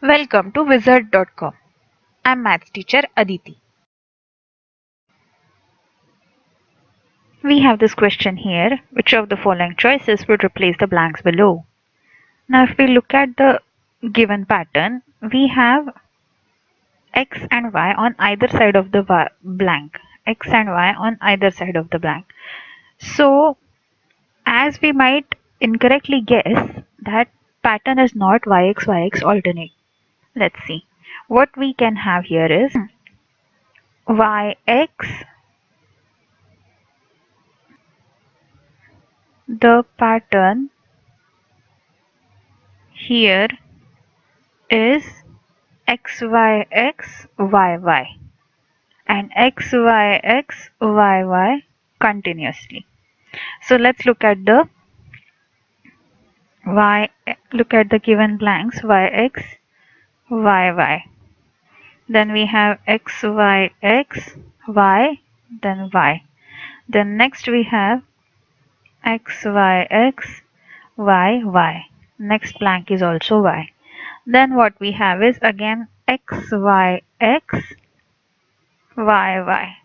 Welcome to wizard.com. I'm maths teacher Aditi. We have this question here. Which of the following choices would replace the blanks below? Now if we look at the given pattern, we have x and y on either side of the blank. X and y on either side of the blank. So as we might incorrectly guess, that pattern is not yx alternate. Let's see. What we can have here is yx. The pattern here is xyxyy and xyxyy continuously. So let's look at the given blanks yx yy. Then we have xyx y, then y. Then next we have xyx y. Next blank is also y. Then what we have is again xyx yy.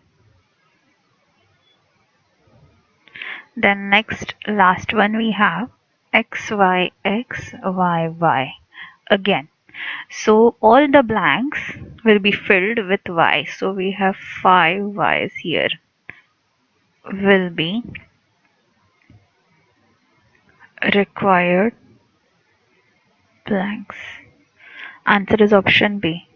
Then next last one we have xyxyy again. So all the blanks will be filled with y. So we have 5 y's here will be required blanks. Answer is option B.